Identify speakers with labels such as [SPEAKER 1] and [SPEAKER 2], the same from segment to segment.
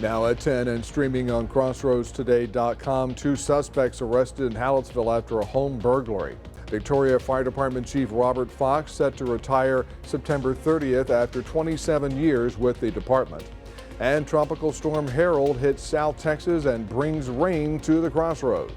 [SPEAKER 1] Now at 10 and streaming on crossroadstoday.com, 2 suspects arrested in Hallettsville after a home burglary. Victoria Fire Department Chief Robert Fox set to retire September 30th after 27 years with the department. And Tropical Storm Harold hits South Texas and brings rain to the crossroads.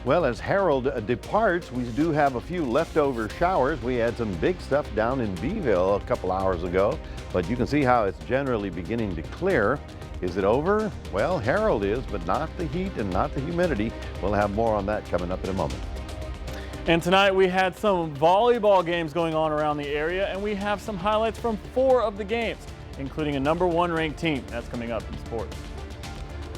[SPEAKER 2] Well, as Harold departs, we do have a few leftover showers. We had some big stuff down in Beeville a couple hours ago, but you can see how it's generally beginning to clear. Is it over? Well, Harold is, but not the heat and not the humidity. We'll have more on that coming up in a moment.
[SPEAKER 3] And tonight we had some volleyball games going on around the area, and we have some highlights from 4 of the games, including a #1 ranked team. That's coming up in sports.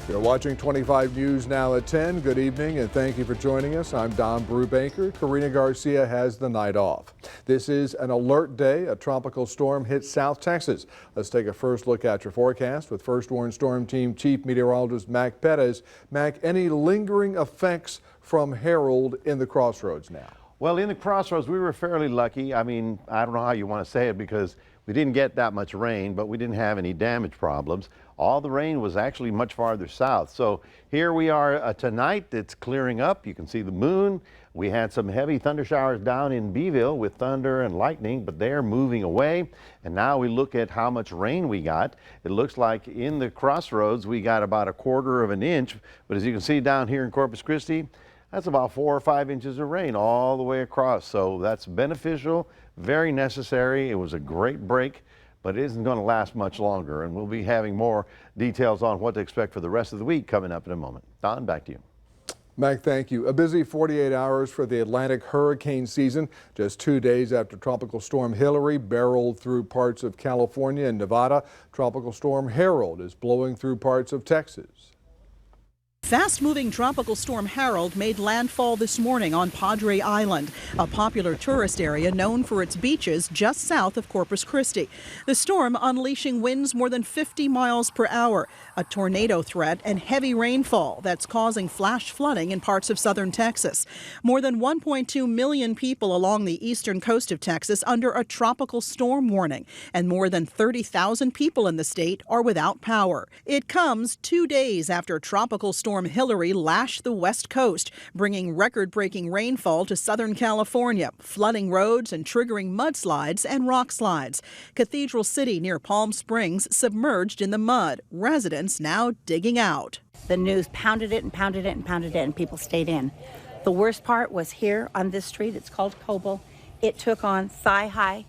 [SPEAKER 1] You're watching 25 News now at 10. Good evening and thank you for joining us. I'm Don Brubaker. Karina Garcia has the night off. This is an alert day. A tropical storm hits South Texas. Let's take a first look at your forecast with First Warn Storm Team Chief Meteorologist Mac Perez. Mac, any lingering effects from Harold in the crossroads now?
[SPEAKER 2] Well, in the crossroads, we were fairly lucky. I mean, I don't know how you want to say it because we didn't get that much rain, but we didn't have any damage problems. All the rain was actually much farther south. So here we are tonight. It's clearing up. You can see the moon. We had some heavy thunder showers down in Beeville with thunder and lightning, but they're moving away. And now we look at how much rain we got. It looks like in the crossroads, we got about 1/4 of an inch. But as you can see down here in Corpus Christi, that's about 4 or 5 inches of rain all the way across. So that's beneficial, very necessary. It was a great break, but it isn't going to last much longer. And we'll be having more details on what to expect for the rest of the week coming up in a moment. Don, back to you.
[SPEAKER 1] Mac, thank you. A busy 48 hours for the Atlantic hurricane season. Just 2 days after Tropical Storm Hilary barreled through parts of California and Nevada, Tropical Storm Harold is blowing through parts of Texas.
[SPEAKER 4] Fast-moving Tropical Storm Harold made landfall this morning on Padre Island, a popular tourist area known for its beaches just south of Corpus Christi. The storm unleashing winds more than 50 miles per hour, a tornado threat, and heavy rainfall that's causing flash flooding in parts of southern Texas. More than 1.2 million people along the eastern coast of Texas under a tropical storm warning, and more than 30,000 people in the state are without power. It comes 2 days after Tropical Storm Hilary lashed the west coast, bringing record-breaking rainfall to Southern California, flooding roads and triggering mudslides and rock slides. Cathedral City near Palm Springs submerged in the mud. Residents now digging out.
[SPEAKER 5] The news pounded it and pounded it and pounded it, and people stayed in. The worst part was here on this street. It's called Coble. It took on thigh-high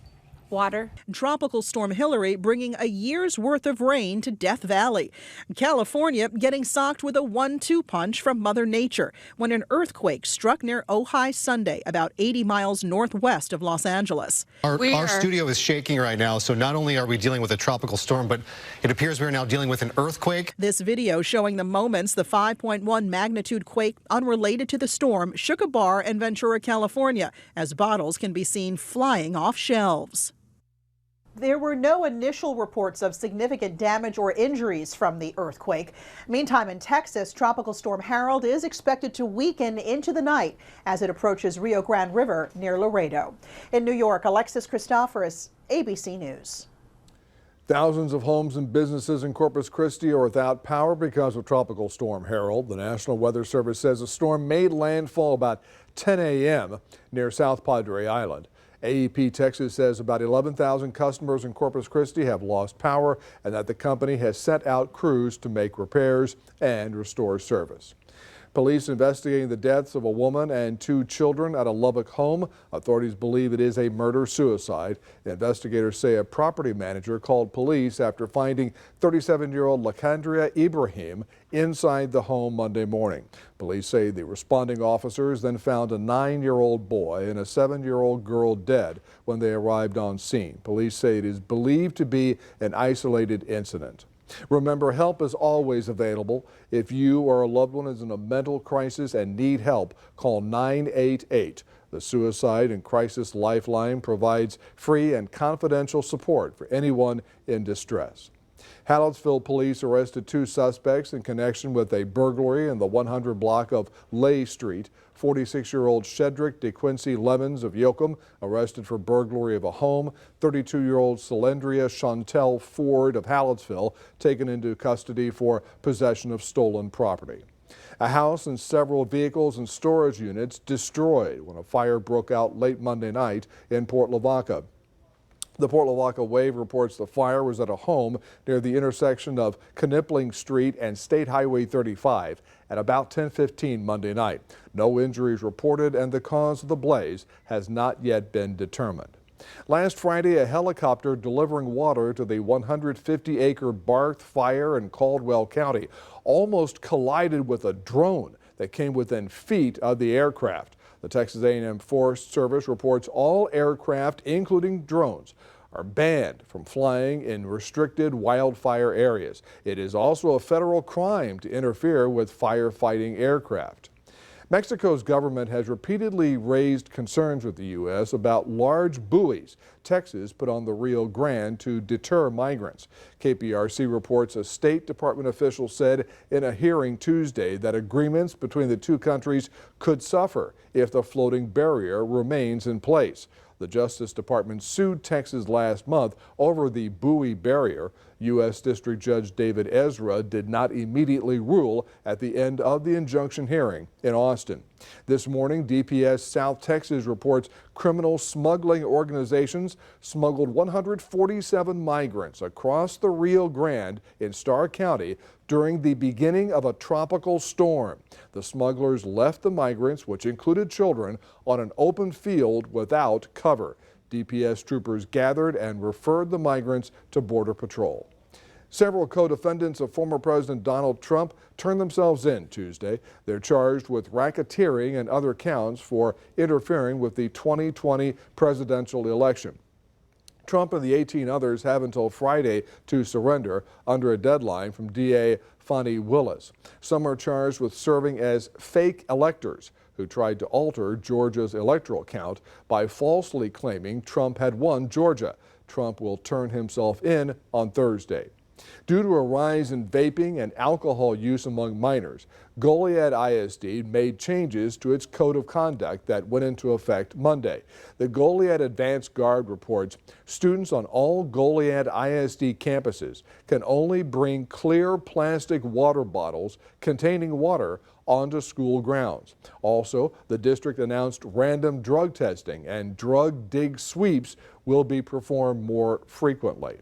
[SPEAKER 5] water.
[SPEAKER 4] Tropical Storm Hilary bringing a year's worth of rain to Death Valley. California getting socked with a 1-2 punch from Mother Nature when an earthquake struck near Ojai Sunday, about 80 miles northwest of Los Angeles.
[SPEAKER 6] Our studio is shaking right now, so not only are we dealing with a tropical storm, but it appears we're now dealing with an earthquake.
[SPEAKER 4] This video showing the moments the 5.1 magnitude quake unrelated to the storm shook a bar in Ventura, California, as bottles can be seen flying off shelves.
[SPEAKER 7] There were no initial reports of significant damage or injuries from the earthquake. Meantime, in Texas, Tropical Storm Harold is expected to weaken into the night as it approaches Rio Grande River near Laredo. In New York, Alexis Christoforous, ABC News.
[SPEAKER 1] Thousands of homes and businesses in Corpus Christi are without power because of Tropical Storm Harold. The National Weather Service says the storm made landfall about 10 a.m. near South Padre Island. AEP Texas says about 11,000 customers in Corpus Christi have lost power and that the company has sent out crews to make repairs and restore service. Police investigating the deaths of a woman and 2 children at a Lubbock home. Authorities believe it is a murder-suicide. Investigators say a property manager called police after finding 37-year-old Lacandria Ibrahim inside the home Monday morning. Police say the responding officers then found a 9-year-old boy and a 7-year-old girl dead when they arrived on scene. Police say it is believed to be an isolated incident. Remember, help is always available. If you or a loved one is in a mental crisis and need help, call 988. The Suicide and Crisis Lifeline provides free and confidential support for anyone in distress. Hallettsville police arrested 2 suspects in connection with a burglary in the 100 block of Lay Street. 46-year-old Shedrick DeQuincy Lemons of Yoakum arrested for burglary of a home. 32-year-old Cylindria Chantel Ford of Hallettsville taken into custody for possession of stolen property. A house and several vehicles and storage units destroyed when a fire broke out late Monday night in Port Lavaca. The Port Lavaca Wave reports the fire was at a home near the intersection of Knipling Street and State Highway 35 at about 10:15 Monday night. No injuries reported, and the cause of the blaze has not yet been determined. Last Friday, a helicopter delivering water to the 150-acre Barth fire in Caldwell County almost collided with a drone that came within feet of the aircraft. The Texas A&M Forest Service reports all aircraft, including drones, are banned from flying in restricted wildfire areas. It is also a federal crime to interfere with firefighting aircraft. Mexico's government has repeatedly raised concerns with the U.S. about large buoys Texas put on the Rio Grande to deter migrants. KPRC reports a State Department official said in a hearing Tuesday that agreements between the two countries could suffer if the floating barrier remains in place. The Justice Department sued Texas last month over the buoy barrier. U.S. District Judge David Ezra did not immediately rule at the end of the injunction hearing in Austin. This morning, DPS South Texas reports criminal smuggling organizations smuggled 147 migrants across the Rio Grande in Starr County during the beginning of a tropical storm. The smugglers left the migrants, which included children, on an open field without cover. DPS troopers gathered and referred the migrants to Border Patrol. Several co-defendants of former President Donald Trump turned themselves in Tuesday. They're charged with racketeering and other counts for interfering with the 2020 presidential election. Trump and the 18 others have until Friday to surrender under a deadline from DA Fani Willis. Some are charged with serving as fake electors who tried to alter Georgia's electoral count by falsely claiming Trump had won Georgia. Trump will turn himself in on Thursday. Due to a rise in vaping and alcohol use among minors, Goliad ISD made changes to its code of conduct that went into effect Monday. The Goliad Advanced Guard reports students on all Goliad ISD campuses can only bring clear plastic water bottles containing water onto school grounds. Also, the district announced random drug testing and drug dig sweeps will be performed more frequently.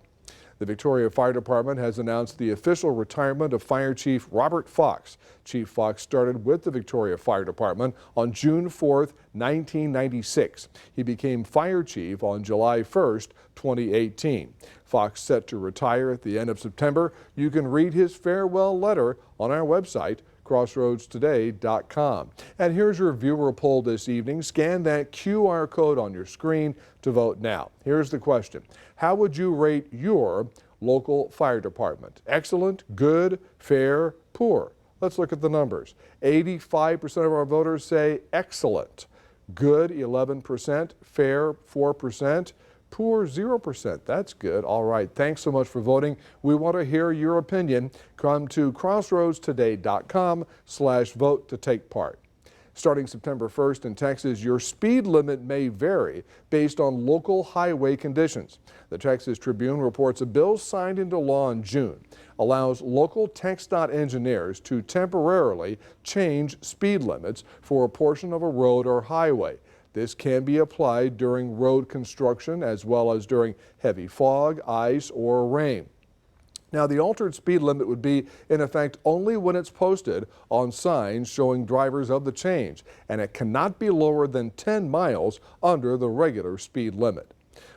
[SPEAKER 1] The Victoria Fire Department has announced the official retirement of Fire Chief Robert Fox. Chief Fox started with the Victoria Fire Department on June 4, 1996. He became fire chief on July 1, 2018. Fox set to retire at the end of September. You can read his farewell letter on our website, crossroadstoday.com. And here's your viewer poll this evening. Scan that QR code on your screen to vote now. Here's the question. How would you rate your local fire department? Excellent, good, fair, poor? Let's look at the numbers. 85% of our voters say excellent, good 11%, fair 4%, poor 0%. That's good. All right. Thanks so much for voting. We want to hear your opinion. Come to crossroadstoday.com/vote to take part. Starting September 1st in Texas, your speed limit may vary based on local highway conditions. The Texas Tribune reports a bill signed into law in June allows local TxDOT engineers to temporarily change speed limits for a portion of a road or highway. This can be applied during road construction as well as during heavy fog, ice, or rain. Now, the altered speed limit would be in effect only when it's posted on signs showing drivers of the change, and it cannot be lower than 10 miles under the regular speed limit.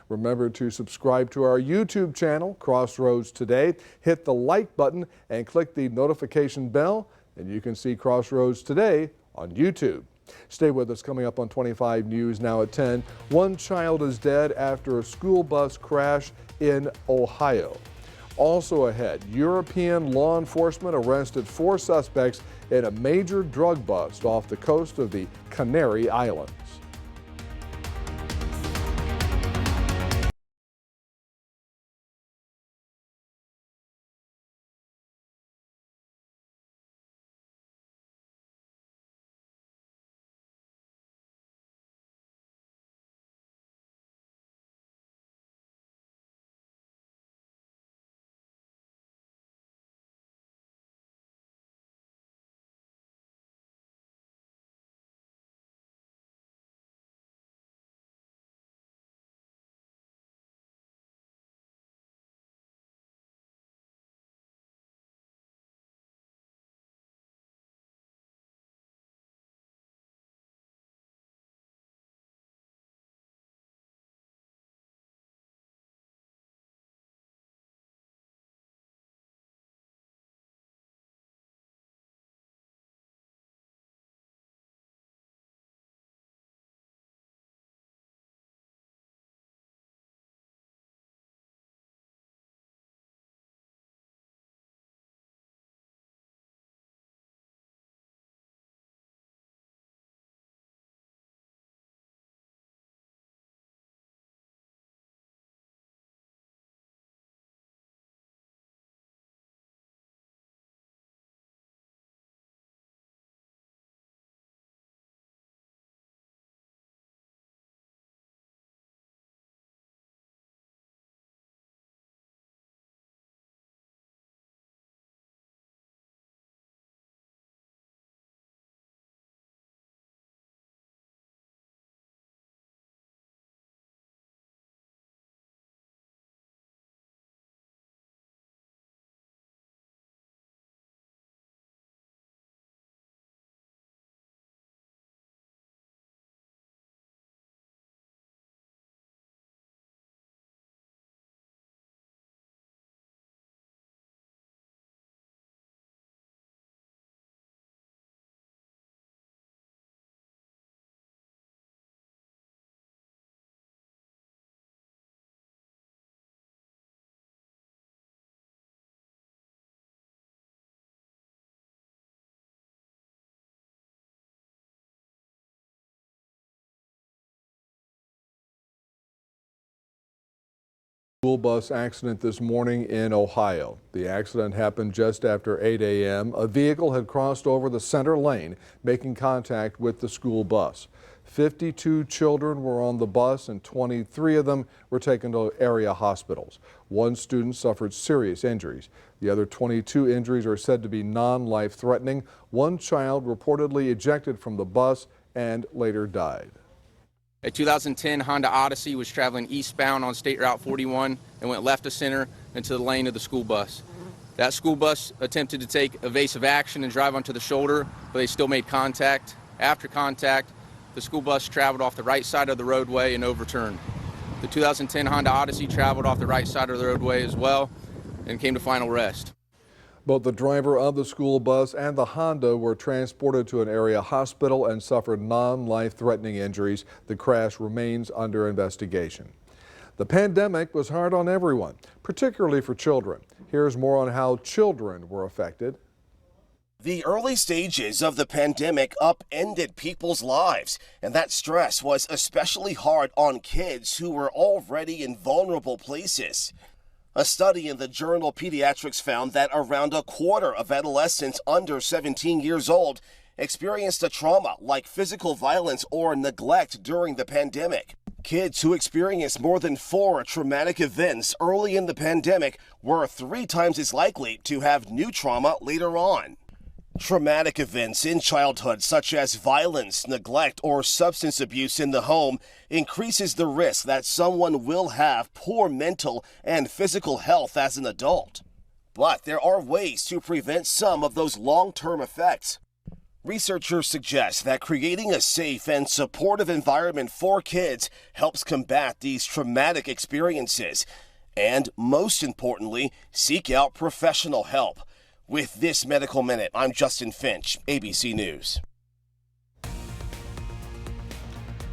[SPEAKER 1] Remember to subscribe to our YouTube channel, Crossroads Today. Hit the like button and click the notification bell, and you can see Crossroads Today on YouTube. Stay with us. Coming up on 25 News now at 10. One child is dead after a school bus crash in Ohio. Also ahead, European law enforcement arrested 4 suspects in a major drug bust off the coast of the Canary Islands. School bus accident this morning in Ohio. The accident happened just after 8 a.m. A vehicle had crossed over the center lane, making contact with the school bus. 52 children were on the bus and 23 of them were taken to area hospitals. One student suffered serious injuries. The other 22 injuries are said to be non-life threatening. One child reportedly ejected from the bus and later died.
[SPEAKER 8] A 2010 Honda Odyssey was traveling eastbound on State Route 41 and went left of center into the lane of the school bus. That school bus attempted to take evasive action and drive onto the shoulder, but they still made contact. After contact, the school bus traveled off the right side of the roadway and overturned. The 2010 Honda Odyssey traveled off the right side of the roadway as well and came to final rest.
[SPEAKER 1] Both the driver of the school bus and the Honda were transported to an area hospital and suffered non-life-threatening injuries. The crash remains under investigation. The pandemic was hard on everyone, particularly for children. Here's more on how children were affected.
[SPEAKER 9] The early stages of the pandemic upended people's lives, and that stress was especially hard on kids who were already in vulnerable places. A study in the journal Pediatrics found that around a quarter of adolescents under 17 years old experienced a trauma like physical violence or neglect during the pandemic. Kids who experienced more than 4 traumatic events early in the pandemic were 3 times as likely to have new trauma later on. Traumatic events in childhood, such as violence, neglect, or substance abuse in the home, increases the risk that someone will have poor mental and physical health as an adult. But there are ways to prevent some of those long-term effects. Researchers suggest that creating a safe and supportive environment for kids helps combat these traumatic experiences. And most importantly, seek out professional help. With this Medical Minute, I'm Justin Finch, ABC News.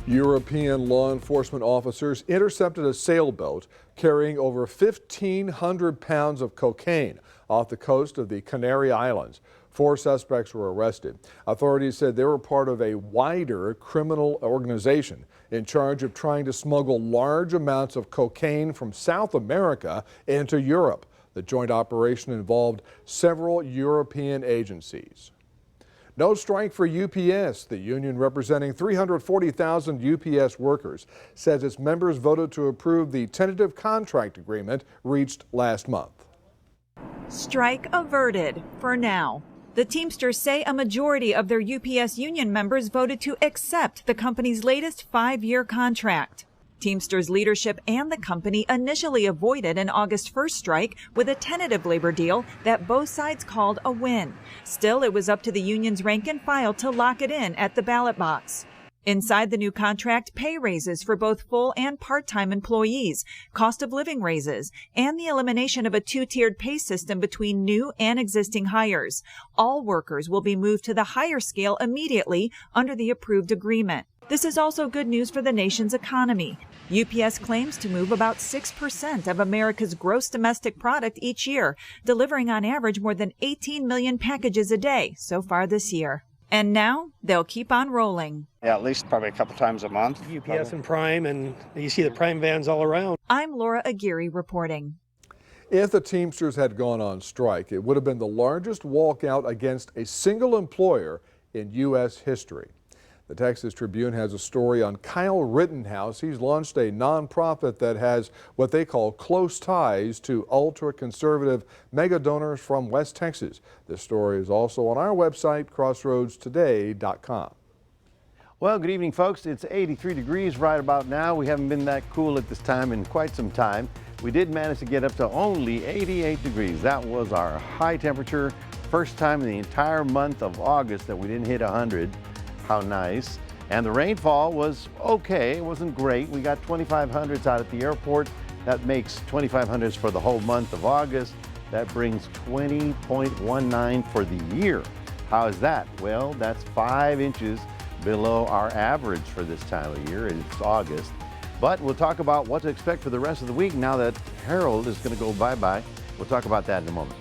[SPEAKER 1] European law enforcement officers intercepted a sailboat carrying over 1,500 pounds of cocaine off the coast of the Canary Islands. 4 suspects were arrested. Authorities said they were part of a wider criminal organization in charge of trying to smuggle large amounts of cocaine from South America into Europe. The joint operation involved several European agencies. No strike for UPS. The union representing 340,000 UPS workers says its members voted to approve the tentative contract agreement reached last month.
[SPEAKER 10] Strike averted for now. The Teamsters say a majority of their UPS union members voted to accept the company's latest 5-year contract. Teamsters leadership and the company initially avoided an August 1st strike with a tentative labor deal that both sides called a win. Still, it was up to the union's rank and file to lock it in at the ballot box. Inside the new contract, pay raises for both full and part-time employees, cost of living raises, and the elimination of a 2-tiered pay system between new and existing hires. All workers will be moved to the higher scale immediately under the approved agreement. This is also good news for the nation's economy. UPS claims to move about 6% of America's gross domestic product each year, delivering on average more than 18 million packages a day so far this year. And now they'll keep on rolling.
[SPEAKER 11] Yeah, at least probably a couple times a month.
[SPEAKER 12] UPS and Prime, and you see the Prime vans all around.
[SPEAKER 10] I'm Laura Aguirre reporting.
[SPEAKER 1] If the Teamsters had gone on strike, it would have been the largest walkout against a single employer in U.S. history. The Texas Tribune has a story on Kyle Rittenhouse. He's launched a nonprofit that has what they call close ties to ultra-conservative mega donors from West Texas. This story is also on our website, crossroadstoday.com.
[SPEAKER 2] Well, good evening, folks. It's 83 degrees right about now. We haven't been that cool at this time in quite some time. We did manage to get up to only 88 degrees. That was our high temperature. First time in the entire month of August that we didn't hit 100. How nice. And the rainfall was okay. It wasn't great. We got 2,500s out at the airport. That makes 2,500s for the whole month of August. That brings 20.19 for the year. How is that? Well, that's 5 inches below our average for this time of year. It's August. But we'll talk about what to expect for the rest of the week now that Harold is going to go bye-bye. We'll talk about that in a moment.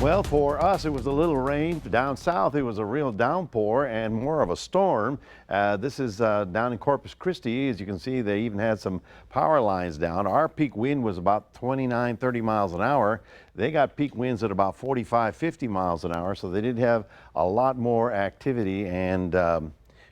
[SPEAKER 2] Well, for us, it was a little rain. Down south, it was a real downpour and more of a storm. This is down in Corpus Christi. As you can see, they even had some power lines down. Our peak wind was about 29, 30 miles an hour. They got peak winds at about 45, 50 miles an hour, so they did have a lot more activity and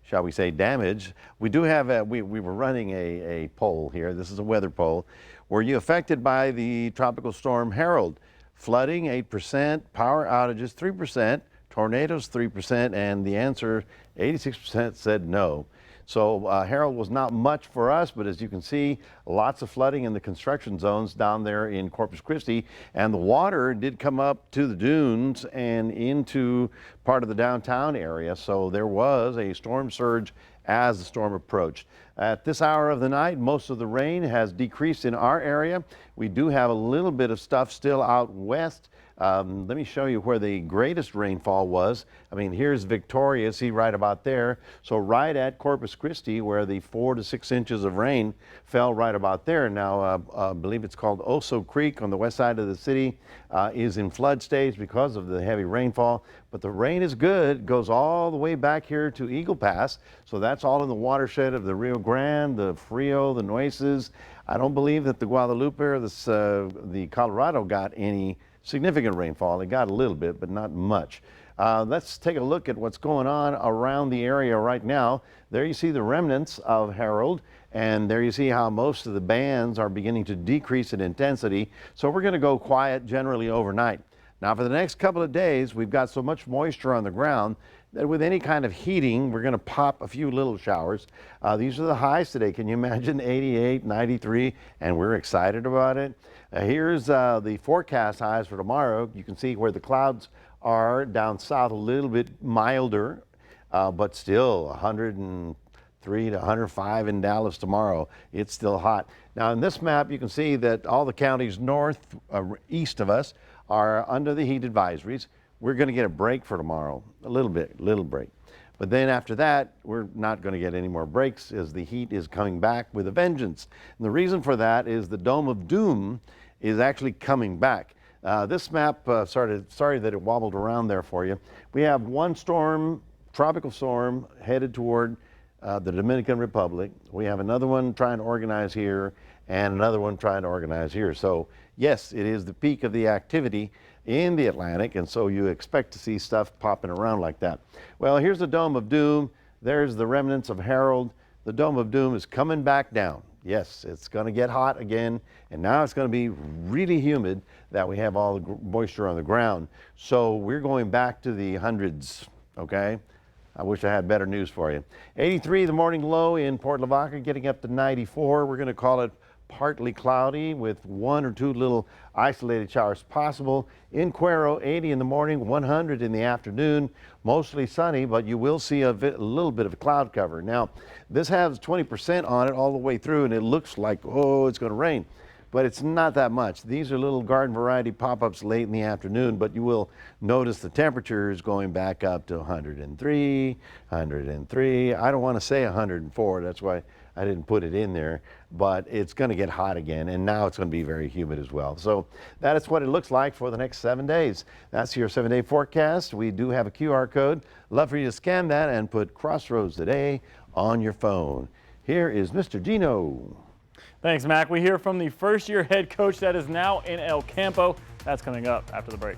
[SPEAKER 2] shall we say damage. We do have, we were running a poll here. This is a weather poll. Were you affected by the tropical storm Harold? Flooding 8%, power outages 3%, tornadoes 3%, and the answer 86% said no. So Harold was not much for us, but as you can see, lots of flooding in the construction zones down there in Corpus Christi, and the water did come up to the dunes and into part of the downtown area, so there was a storm surge as the storm approached. At this hour of the night, most of the rain has decreased in our area. We do have a little bit of stuff still out west. Let me show you where the greatest rainfall was. I mean, here's Victoria, see right about there. So right at Corpus Christi, where the 4 to 6 inches of rain fell right about there. Now, I believe it's called Oso Creek on the west side of the city is in flood stage because of the heavy rainfall. But the rain is good, goes all the way back here to Eagle Pass. So that's all in the watershed of the Rio Grande, the Frio, the Nueces. I don't believe that the Guadalupe or the Colorado got any significant rainfall. It got a little bit, but not much. Let's take a look at what's going on around the area right now. There you see the remnants of Harold, and there you see how most of the bands are beginning to decrease in intensity. So we're going to go quiet generally overnight. Now for the next couple of days, we've got so much moisture on the ground that with any kind of heating, we're going to pop a few little showers. These are the highs today. Can you imagine 88, 93, and we're excited about it. Here's the forecast highs for tomorrow. You can see where the clouds are down south, a little bit milder, but still 103 to 105 in Dallas tomorrow. It's still hot. Now in this map, you can see that all the counties east of us are under the heat advisories. We're going to get a break for tomorrow, a little break. But then after that, we're not going to get any more breaks as the heat is coming back with a vengeance. And the reason for that is the Dome of Doom is actually coming back. This map, sorry that it wobbled around there for you. We have one storm, tropical storm, headed toward the Dominican Republic. We have another one trying to organize here and another one trying to organize here. So yes, it is the peak of the activity in the Atlantic, and so you expect to see stuff popping around like that. Well, here's the Dome of Doom. There's the remnants of Harold. The Dome of Doom is coming back down. Yes, it's going to get hot again, and now it's going to be really humid that we have all the moisture on the ground. So we're going back to the hundreds, okay? I wish I had better news for you. 83, the morning low in Port Lavaca, getting up to 94. We're going to call it partly cloudy with 1 or 2 little isolated showers possible. In Cuero, 80 in the morning, 100 in the afternoon, mostly sunny, but you will see a little bit of a cloud cover. Now, this has 20% on it all the way through, and it looks like, oh, it's going to rain. But it's not that much. These are little garden variety pop-ups late in the afternoon, but you will notice the temperature is going back up to 103, 103. I don't want to say 104, that's why I didn't put it in there, but it's going to get hot again, and now it's going to be very humid as well. So that is what it looks like for the next 7 days. That's your 7-day forecast. We do have a QR code. Love for you to scan that and put Crossroads Today on your phone. Here is Mr. Gino.
[SPEAKER 3] Thanks, Mac. We hear from the first-year head coach that is now in El Campo. That's coming up after the break.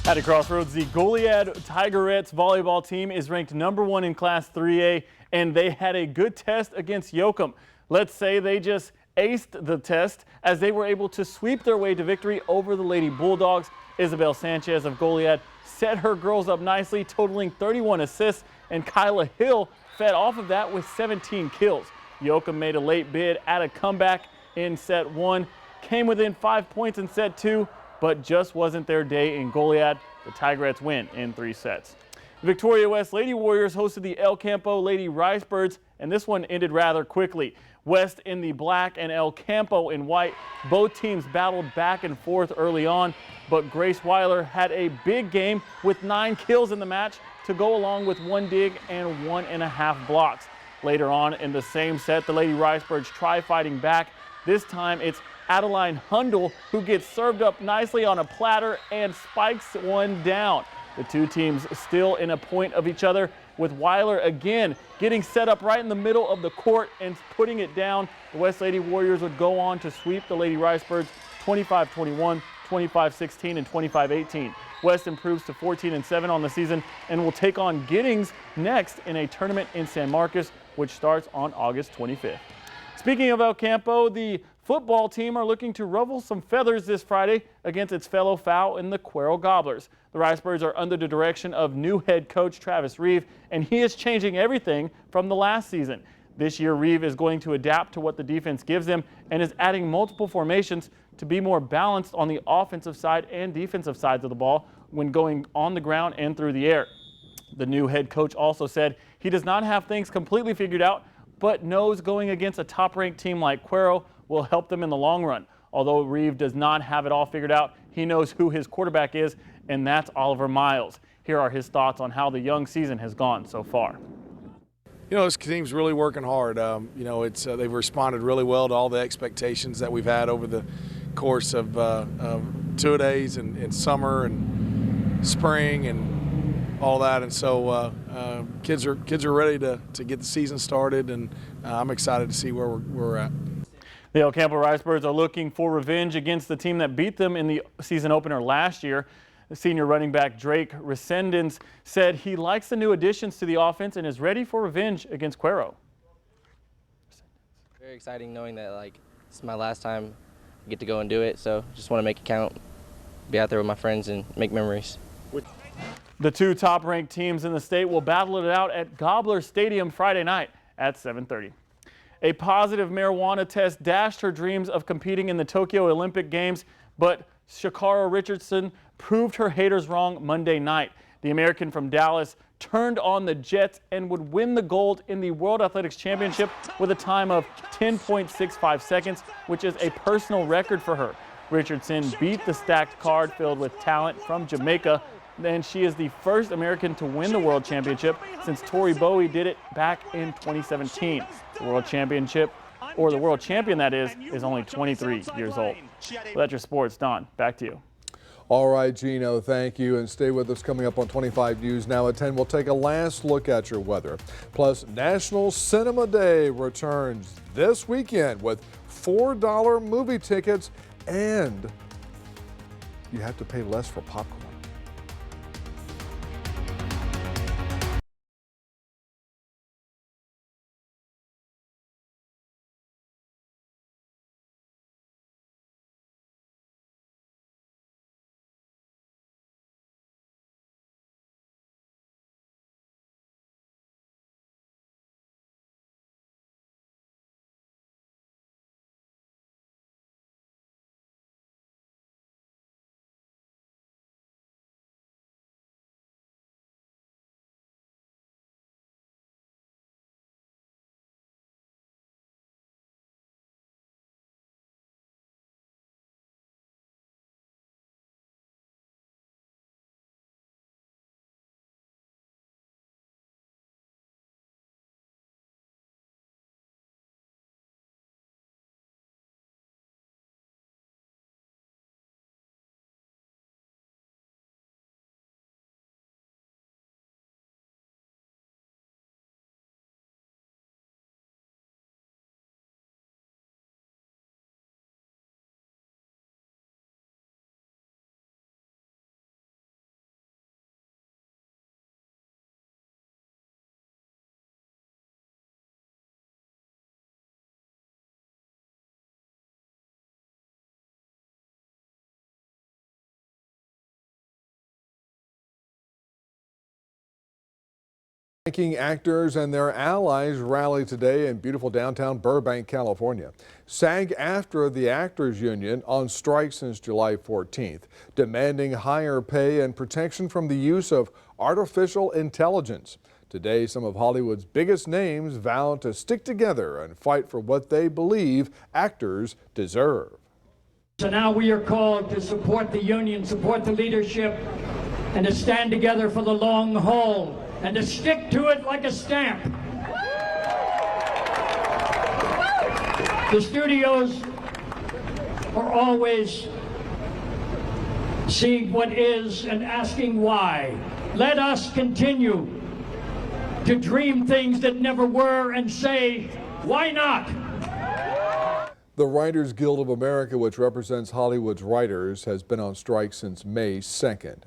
[SPEAKER 3] At a crossroads, the Goliad Tigerettes volleyball team is ranked #1 in Class 3A, and they had a good test against Yoakum. Let's say they just aced the test as they were able to sweep their way to victory over the Lady Bulldogs. Isabel Sanchez of Goliad set her girls up nicely, totaling 31 assists, and Kyla Hill fed off of that with 17 kills. Yoakum made a late bid at a comeback in set 1, came within 5 points in set 2, but just wasn't their day in Goliad. The Tigerettes win in 3 sets. Victoria West Lady Warriors hosted the El Campo Lady Ricebirds, and this one ended rather quickly. West in the black and El Campo in white. Both teams battled back and forth early on, but Grace Weiler had a big game with 9 kills in the match to go along with 1 dig and 1.5 blocks. Later on in the same set, the Lady Ricebirds try fighting back. This time it's Adeline Hundle who gets served up nicely on a platter and spikes one down. The two teams still in a point of each other, with Weiler again getting set up right in the middle of the court and putting it down. The West Lady Warriors would go on to sweep the Lady Ricebirds 25-21, 25-16, and 25-18. West improves to 14-7 on the season and will take on Giddings next in a tournament in San Marcos, which starts on August 25th. Speaking of El Campo, the football team are looking to ruffle some feathers this Friday against its fellow foul in the Cuero Gobblers. The Ricebirds are under the direction of new head coach Travis Reeve, and he is changing everything from the last season. This year, Reeve is going to adapt to what the defense gives them and is adding multiple formations to be more balanced on the offensive side and defensive sides of the ball when going on the ground and through the air. The new head coach also said he does not have things completely figured out, but knows going against a top-ranked team like Cuero will help them in the long run. Although Reeve does not have it all figured out, he knows who his quarterback is, and that's Oliver Miles. Here are his thoughts on how the young season has gone so far.
[SPEAKER 13] You know, this team's really working hard. You know, they've responded really well to all the expectations that we've had over the course of 2-a-days and summer and spring and all that. And so kids are ready to get the season started, and I'm excited to see where we're at.
[SPEAKER 3] The El Campo Ricebirds are looking for revenge against the team that beat them in the season opener last year. The senior running back Drake Resendens said he likes the new additions to the offense and is ready for revenge against Cuero.
[SPEAKER 14] Very exciting knowing that it's my last time I get to go and do it, so just want to make it count, be out there with my friends and make memories.
[SPEAKER 3] The two top-ranked teams in the state will battle it out at Gobbler Stadium Friday night at 7:30. A positive marijuana test dashed her dreams of competing in the Tokyo Olympic Games, but Shakara Richardson proved her haters wrong Monday night. The American from Dallas turned on the Jets and would win the gold in the World Athletics Championship with a time of 10.65 seconds, which is a personal record for her. Richardson beat the stacked card filled with talent from Jamaica, and she is the first American to win the World Championship since Tori Bowie did it back in 2017. The World Championship, or the World Champion that is only 23 years old. Well, that's your sports. Don, back to you.
[SPEAKER 1] All right, Gino, thank you. And stay with us. Coming up on 25 News Now at 10, we'll take a last look at your weather. Plus, National Cinema Day returns this weekend with $4 movie tickets, and you have to pay less for popcorn. Banking actors and their allies rally today in beautiful downtown Burbank, California. SAG-AFTRA, the actors union, on strike since July 14th, demanding higher pay and protection from the use of artificial intelligence. Today, some of Hollywood's biggest names vow to stick together and fight for what they believe actors deserve.
[SPEAKER 15] So now we are called to support the union, support the leadership, and to stand together for the long haul, and to stick to it like a stamp. The studios are always seeing what is and asking why. Let us continue to dream things that never were and say, why not?
[SPEAKER 1] The Writers Guild of America, which represents Hollywood's writers, has been on strike since May 2nd.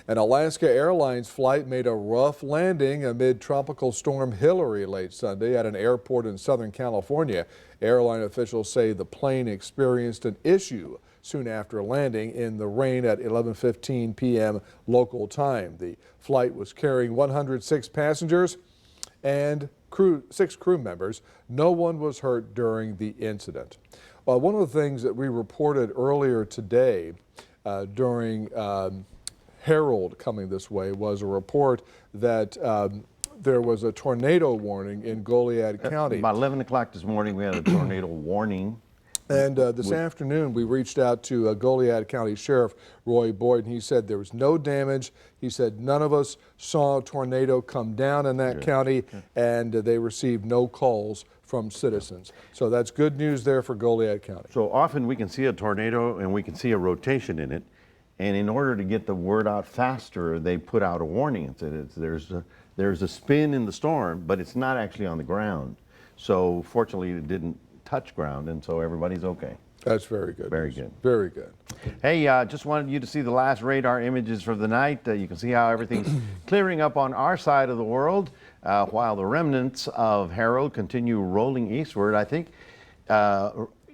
[SPEAKER 1] An Alaska Airlines flight made a rough landing amid Tropical Storm Hillary late Sunday at an airport in Southern California. Airline officials say the plane experienced an issue soon after landing in the rain at 11:15 p.m. local time. The flight was carrying 106 passengers and 6 crew members. No one was hurt during the incident. One of the things that we reported earlier today during Harold coming this way was a report that there was a tornado warning in Goliad County.
[SPEAKER 2] About 11 o'clock this morning, we had a tornado warning.
[SPEAKER 1] And this afternoon, we reached out to Goliad County Sheriff Roy Boyd, and he said there was no damage. He said none of us saw a tornado come down in that county, and they received no calls from citizens. So that's good news there for Goliad County.
[SPEAKER 2] So often we can see a tornado and we can see a rotation in it. And in order to get the word out faster, they put out a warning and said there's a spin in the storm, but it's not actually on the ground. So fortunately, it didn't touch ground, and so everybody's okay.
[SPEAKER 1] That's very good.
[SPEAKER 2] Very good.
[SPEAKER 1] Very good.
[SPEAKER 2] Hey, just wanted you to see the last radar images for the night. You can see how everything's clearing up on our side of the world, while the remnants of Harold continue rolling eastward. I think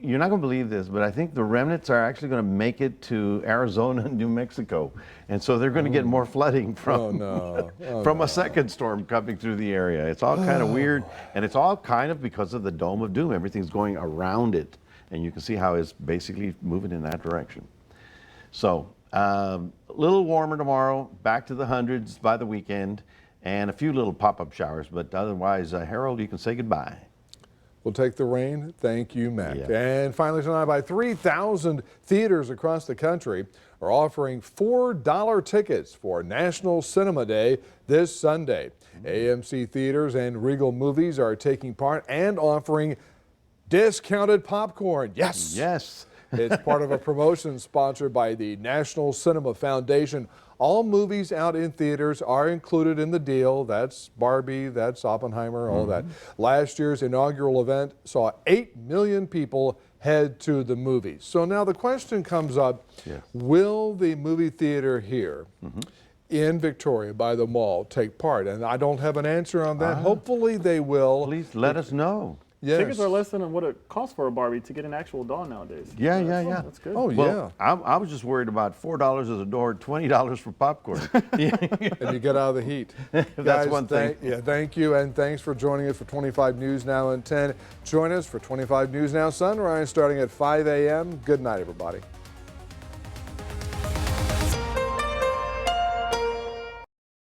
[SPEAKER 2] you're not going to believe this, but I think the remnants are actually going to make it to Arizona and New Mexico. And so they're going to get more flooding from, a second storm coming through the area. It's all kind of weird, and it's all kind of because of the Dome of Doom. Everything's going around it, and you can see how it's basically moving in that direction. So a little warmer tomorrow, back to the hundreds by the weekend, and a few little pop-up showers. But otherwise, Harold, you can say goodbye.
[SPEAKER 1] We'll take the rain. Thank you, Mac.
[SPEAKER 2] Yeah.
[SPEAKER 1] And finally tonight, by 3,000 theaters across the country are offering $4 tickets for National Cinema Day this Sunday. AMC Theaters and Regal Movies are taking part and offering discounted popcorn. Yes.
[SPEAKER 2] Yes.
[SPEAKER 1] It's part of a promotion sponsored by the National Cinema Foundation. All movies out in theaters are included in the deal. That's Barbie, that's Oppenheimer, all that. Last year's inaugural event saw 8 million people head to the movies. So now the question comes up, will the movie theater here in Victoria by the mall take part? And I don't have an answer on that. Hopefully they will.
[SPEAKER 2] Please let us know.
[SPEAKER 1] Yes.
[SPEAKER 3] Tickets are less than what it costs for a Barbie to get an actual doll nowadays.
[SPEAKER 2] Yeah.
[SPEAKER 3] That's good.
[SPEAKER 1] Oh,
[SPEAKER 2] well, I was just worried about $4 at the door, $20 for popcorn.
[SPEAKER 1] And you get out of the heat.
[SPEAKER 2] That's
[SPEAKER 1] Guys,
[SPEAKER 2] one thing.
[SPEAKER 1] Thank you, and thanks for joining us for 25 News Now and 10. Join us for 25 News Now Sunrise starting at 5 a.m. Good night, everybody.